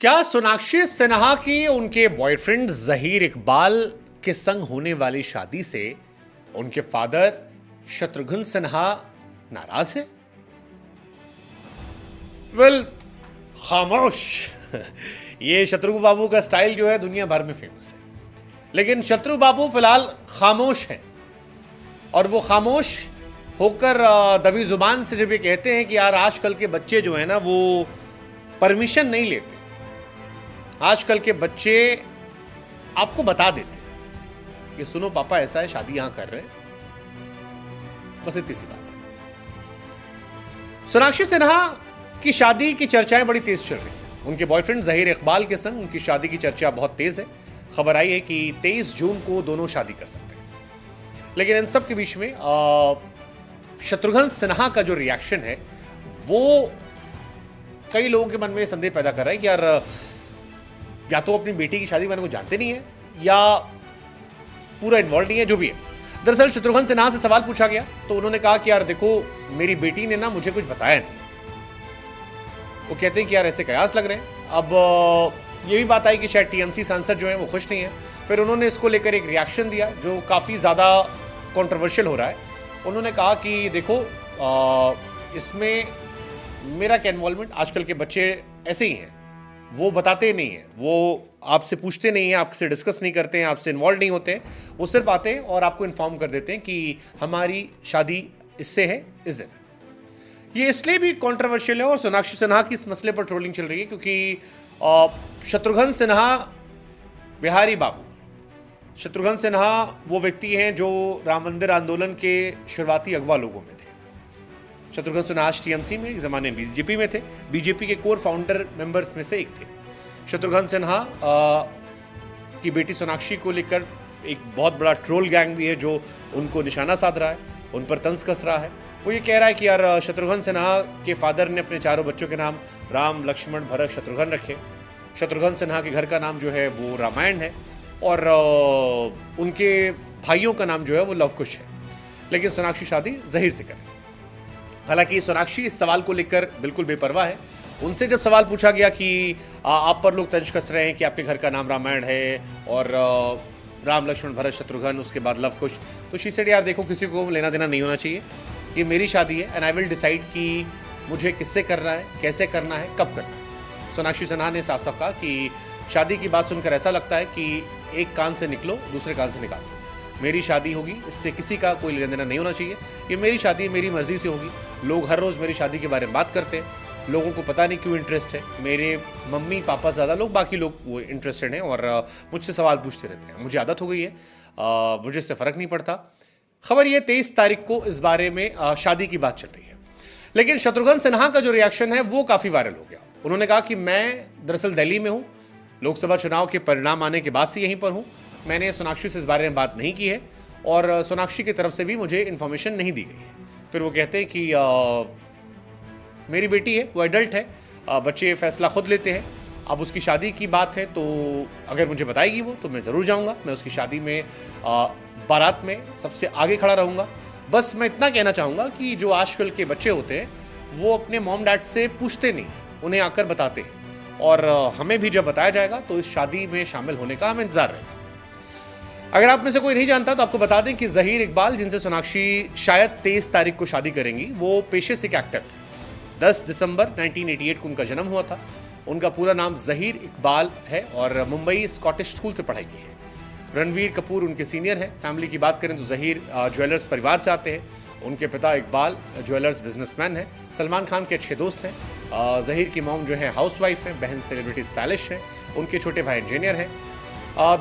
क्या सोनाक्षी सिन्हा की उनके बॉयफ्रेंड जहीर इकबाल के संग होने वाली शादी से उनके फादर शत्रुघ्न सिन्हा नाराज है? वेल, खामोश। ये शत्रु बाबू का स्टाइल जो है दुनिया भर में फेमस है, लेकिन शत्रु बाबू फिलहाल खामोश हैं। और वो खामोश होकर दबी जुबान से जब ये कहते हैं कि यार आजकल के बच्चे जो है ना वो परमिशन नहीं लेते, आजकल के बच्चे आपको बता देते हैं कि सुनो पापा ऐसा है, शादी यहां कर रहे हैं। बस इतनी सी बात है। सोनाक्षी सिन्हा की शादी की चर्चाएं बड़ी तेज चल रही हैं। उनके बॉयफ्रेंड जहीर इकबाल के संग उनकी शादी की चर्चा बहुत तेज है। खबर आई है कि 23 जून को दोनों शादी कर सकते हैं। लेकिन इन सब के बीच में शत्रुघ्न सिन्हा का जो रिएक्शन है वो कई लोगों के मन में संदेह पैदा कर रहा है कि यार या तो अपनी बेटी की शादी में को जानते नहीं है या पूरा इन्वॉल्व नहीं है, जो भी है। दरअसल शत्रुघ्न सिन्हा से सवाल पूछा गया तो उन्होंने कहा कि यार देखो, मेरी बेटी ने ना मुझे कुछ बताया नहीं। वो कहते हैं कि यार ऐसे कयास लग रहे हैं। अब ये भी बात आई कि शायद टीएमसी सांसद जो है वो खुश नहीं है। फिर उन्होंने इसको लेकर एक रिएक्शन दिया जो काफ़ी ज़्यादा कंट्रोवर्शियल हो रहा है। उन्होंने कहा कि देखो इसमें मेरा क्या इन्वॉल्वमेंट, आजकल के बच्चे ऐसे ही हैं, वो बताते नहीं हैं, वो आपसे पूछते नहीं हैं, आपसे डिस्कस नहीं करते हैं, आपसे इन्वॉल्व नहीं होते हैं। वो सिर्फ आते हैं और आपको इन्फॉर्म कर देते हैं कि हमारी शादी इससे है, इस दिन। ये इसलिए भी कंट्रोवर्शियल है और सोनाक्षी सिन्हा की इस मसले पर ट्रोलिंग चल रही है क्योंकि शत्रुघ्न सिन्हा बिहारी बाबू, शत्रुघ्न सिन्हा वो व्यक्ति हैं जो राम मंदिर आंदोलन के शुरुआती अगवा लोगों में थे। शत्रुघ्न सिन्हा टीएमसी में, एक ज़माने में बीजेपी में थे, बीजेपी के कोर फाउंडर मेंबर्स में से एक थे। शत्रुघ्न सिन्हा की बेटी सोनाक्षी को लेकर एक बहुत बड़ा ट्रोल गैंग भी है जो उनको निशाना साध रहा है, उन पर तंज कस रहा है। वो ये कह रहा है कि यार शत्रुघ्न सिन्हा के फादर ने अपने चारों बच्चों के नाम राम, लक्ष्मण, भरत, शत्रुघ्न रखे। शत्रुघ्न सिन्हा के घर का नाम जो है वो रामायण है और उनके भाइयों का नाम जो है वो लवकुश है। लेकिन सोनाक्षी शादी जहीर से करे। हालांकि सोनाक्षी इस सवाल को लेकर बिल्कुल बेपरवाह है। उनसे जब सवाल पूछा गया कि आप पर लोग तंज कस रहे हैं कि आपके घर का नाम रामायण है और राम, लक्ष्मण, भरत, शत्रुघ्न, उसके बाद लवकुश, तो शी सेड यार देखो, किसी को लेना देना नहीं होना चाहिए, ये मेरी शादी है एंड आई विल डिसाइड कि मुझे किससे करना है, कैसे करना है, कब करना है। सोनाक्षी सिन्हा ने साफ साफ कहा कि शादी की बात सुनकर ऐसा लगता है कि एक कान से निकलो दूसरे कान से निकालो। मेरी शादी होगी, इससे किसी का कोई लेना देना नहीं होना चाहिए, ये मेरी शादी मेरी मर्जी से होगी। लोग हर रोज़ मेरी शादी के बारे में बात करते हैं, लोगों को पता नहीं क्यों इंटरेस्ट है। मेरे मम्मी पापा ज़्यादा, लोग बाकी लोग वो इंटरेस्टेड हैं और मुझसे सवाल पूछते रहते हैं। मुझे आदत हो गई है, मुझे इससे फ़र्क नहीं पड़ता। खबर ये 23 तारीख को इस बारे में शादी की बात चल रही है। लेकिन शत्रुघ्न सिन्हा का जो रिएक्शन है वो काफ़ी वायरल हो गया। उन्होंने कहा कि मैं दरअसल दिल्ली में हूँ, लोकसभा चुनाव के परिणाम आने के बाद से यहीं पर हूँ, मैंने सोनाक्षी से इस बारे में बात नहीं की है और सोनाक्षी की तरफ से भी मुझे इन्फॉर्मेशन नहीं दी गई है। फिर वो कहते हैं कि मेरी बेटी है, वो एडल्ट है, बच्चे फैसला खुद लेते हैं। अब उसकी शादी की बात है तो अगर मुझे बताएगी वो तो मैं ज़रूर जाऊँगा। मैं उसकी शादी में बारात में सबसे आगे खड़ा रहूँगा। बस मैं इतना कहना चाहूँगा कि जो आजकल के बच्चे होते हैं वो अपने मॉम डैड से पूछते नहीं, उन्हें आकर बताते हैं और हमें भी जब बताया जाएगा तो इस शादी में शामिल होने का हमें इंतज़ार रहेगा। अगर आप में से कोई नहीं जानता तो आपको बता दें कि जहीर इकबाल, जिनसे सोनाक्षी शायद 23 तारीख को शादी करेंगी, वो पेशे से एक एक्टर। 10 दिसंबर 1988 को उनका जन्म हुआ था। उनका पूरा नाम जहीर इकबाल है और मुंबई स्कॉटिश स्कूल से पढ़ाई की है। रणवीर कपूर उनके सीनियर हैं। फैमिली की बात करें तो जहीर ज्वेलर्स परिवार से आते हैं। उनके पिता इकबाल ज्वेलर्स बिजनेसमैन हैं। सलमान खान के अच्छे दोस्त हैं। जहीर की मॉम जो है हाउसवाइफ है, बहन सेलिब्रिटी स्टाइलिश है, उनके छोटे भाई इंजीनियर हैं।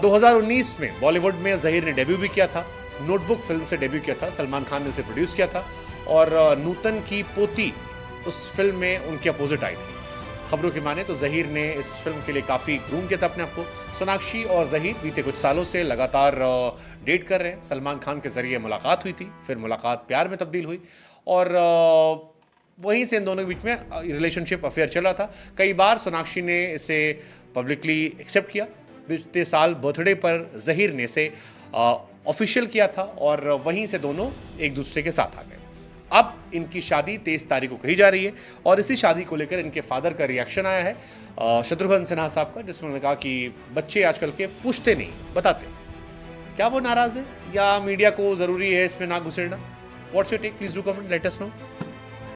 2019 में बॉलीवुड में जहीर ने डेब्यू भी किया था। नोटबुक फिल्म से डेब्यू किया था, सलमान खान ने उसे प्रोड्यूस किया था और नूतन की पोती उस फिल्म में उनके अपोजिट आई थी। खबरों की माने तो जहीर ने इस फिल्म के लिए काफ़ी ग्रूम किया था अपने आप को। सोनाक्षी और जहीर बीते कुछ सालों से लगातार डेट कर रहे हैं। सलमान खान के जरिए मुलाकात हुई थी, फिर मुलाकात प्यार में तब्दील हुई और वहीं से इन दोनों के बीच में रिलेशनशिप अफेयर चल रहा था। कई बार सोनाक्षी ने इसे पब्लिकली एक्सेप्ट किया। बीते साल बर्थडे पर जहीर ने इसे ऑफिशियल किया था और वहीं से दोनों एक दूसरे के साथ आ गए। अब इनकी शादी 23 तारीख को कही जा रही है और इसी शादी को लेकर इनके फादर का रिएक्शन आया है शत्रुघ्न सिन्हा साहब का, जिसमें उन्होंने कहा कि बच्चे आजकल के पूछते नहीं, बताते। क्या वो नाराज है या मीडिया को जरूरी है इसमें ना घुसेड़ना? What's your take? Please do comment, let us no.